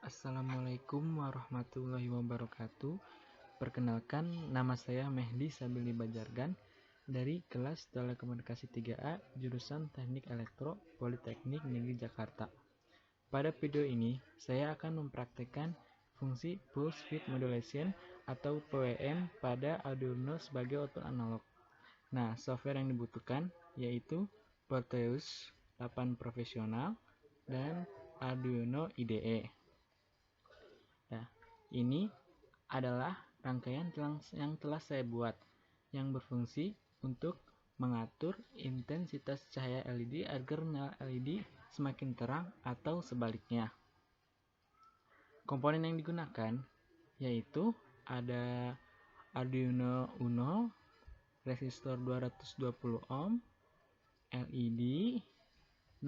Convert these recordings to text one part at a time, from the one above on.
Assalamualaikum warahmatullahi wabarakatuh. Perkenalkan, nama saya Mehdi Sabili Bajargan dari kelas Telekomunikasi 3A jurusan Teknik Elektro Politeknik Negeri Jakarta. Pada video ini, saya akan mempraktikkan fungsi Pulse Width Modulation atau PWM pada Arduino sebagai output analog. Nah, software yang dibutuhkan yaitu Proteus 8 Profesional dan Arduino IDE. Nah, ini adalah rangkaian yang telah saya buat yang berfungsi untuk mengatur intensitas cahaya LED agar nyala LED semakin terang atau sebaliknya. Komponen yang digunakan yaitu ada Arduino Uno, resistor 220 ohm, LED.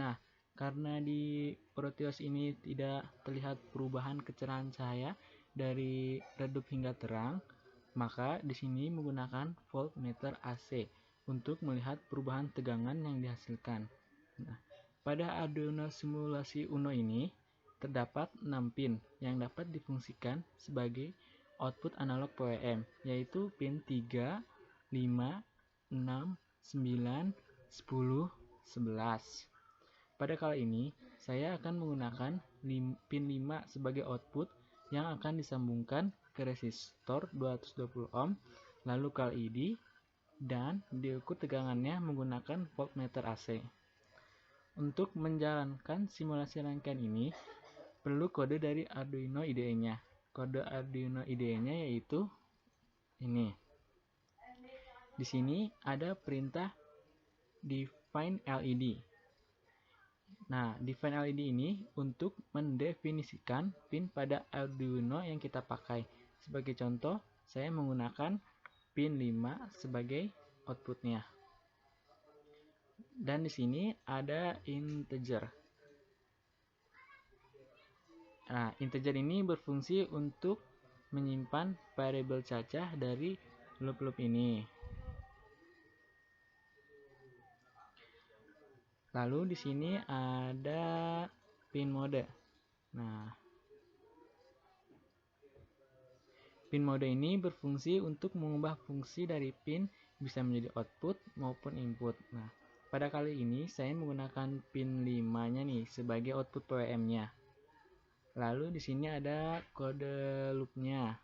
Nah, karena di Proteus ini tidak terlihat perubahan kecerahan cahaya dari redup hingga terang, maka di sini menggunakan voltmeter AC untuk melihat perubahan tegangan yang dihasilkan. Nah, pada Arduino simulasi Uno ini terdapat 6 pin yang dapat difungsikan sebagai output analog PWM, yaitu pin 3, 5, 6, 9, 10, 11. Pada kali ini, saya akan menggunakan pin 5 sebagai output yang akan disambungkan ke resistor 220 ohm, lalu ke LED, dan diukur tegangannya menggunakan voltmeter AC. Untuk menjalankan simulasi rangkaian ini, perlu kode dari Arduino IDE-nya. Kode Arduino IDE-nya yaitu ini. Di sini ada perintah define LED. Nah, define LED ini untuk mendefinisikan pin pada Arduino yang kita pakai. Sebagai contoh, saya menggunakan pin 5 sebagai outputnya. Dan di sini ada integer. Nah, integer ini berfungsi untuk menyimpan variabel cacah dari loop-loop ini. Lalu di sini ada pin mode. Nah, pin mode ini berfungsi untuk mengubah fungsi dari pin bisa menjadi output maupun input. Nah, pada kali ini saya menggunakan pin 5-nya nih sebagai output PWM-nya. Lalu di sini ada kode loop-nya.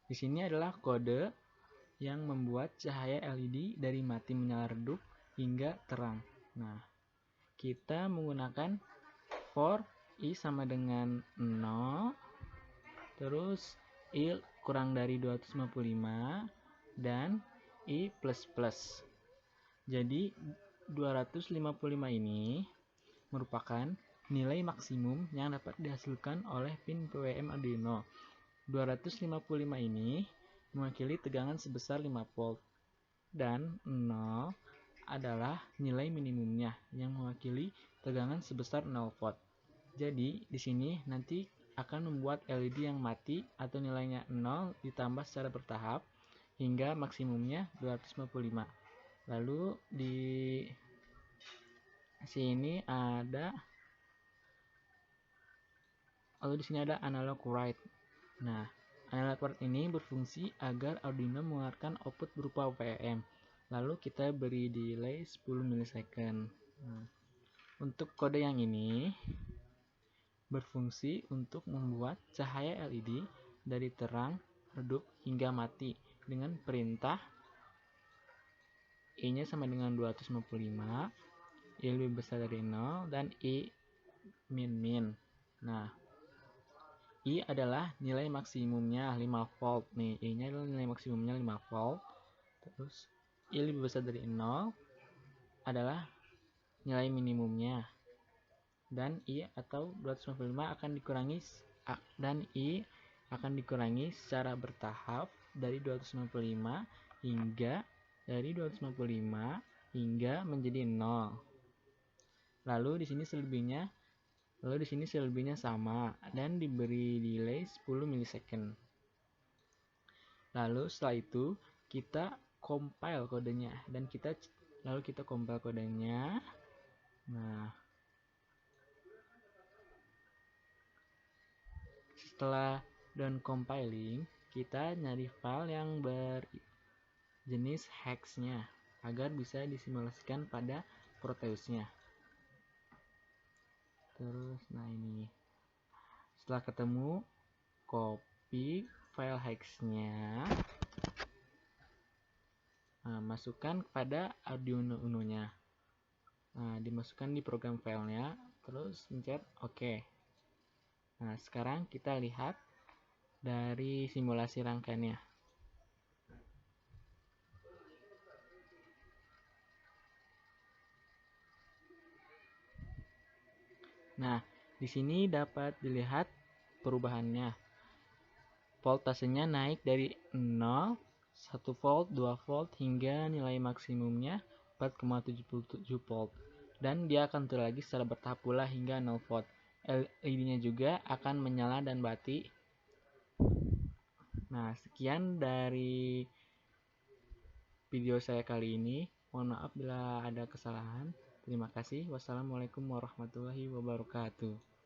Di sini adalah kode yang membuat cahaya LED dari mati menyala redup hingga terang. Nah, kita menggunakan for i sama dengan 0, terus i kurang dari 255, dan i plus plus. Jadi 255 ini merupakan nilai maksimum yang dapat dihasilkan oleh pin PWM Arduino. 255 ini mewakili tegangan sebesar 5 volt dan 0 adalah nilai minimumnya yang mewakili tegangan sebesar 0 volt. Jadi di sini nanti akan membuat LED yang mati atau nilainya 0 ditambah secara bertahap hingga maksimumnya 255. Lalu di sini ada analog write. Nah, analog write ini berfungsi agar Arduino mengeluarkan output berupa PWM. Lalu kita beri delay 10 milisecond. Nah, untuk kode yang ini berfungsi untuk membuat cahaya LED dari terang, redup, hingga mati dengan perintah I-nya sama dengan 255, I lebih besar dari 0, dan I min. Nah, I adalah nilai maksimumnya 5 volt nih. I-nya adalah nilai maksimumnya 5 volt. Terus I lebih besar dari 0 adalah nilai minimumnya. Dan I atau 255 akan dikurangi secara bertahap dari 255 hingga menjadi 0. Lalu di sini selebihnya sama dan diberi delay 10 milisecond. Lalu setelah itu kita compile kodenya dan kita compile kodenya. Nah, Setelah done compiling, kita nyari file yang berjenis hex-nya agar bisa disimulasikan pada Proteus-nya. Terus, nah ini. Setelah ketemu, copy file hex-nya. Nah, masukkan kepada Arduino Uno-nya. Nah, dimasukkan di program filenya, terus pencet OK. Nah, sekarang kita lihat dari simulasi rangkaiannya. Nah, di sini dapat dilihat perubahannya. Voltasenya naik dari 0, 1 volt, 2 volt, hingga nilai maksimumnya 4,77 volt. Dan dia akan turun lagi secara bertahap pula hingga 0 volt. LED-nya juga akan menyala dan mati. Nah, sekian dari video saya kali ini. Mohon maaf bila ada kesalahan. Terima kasih. Wassalamualaikum warahmatullahi wabarakatuh.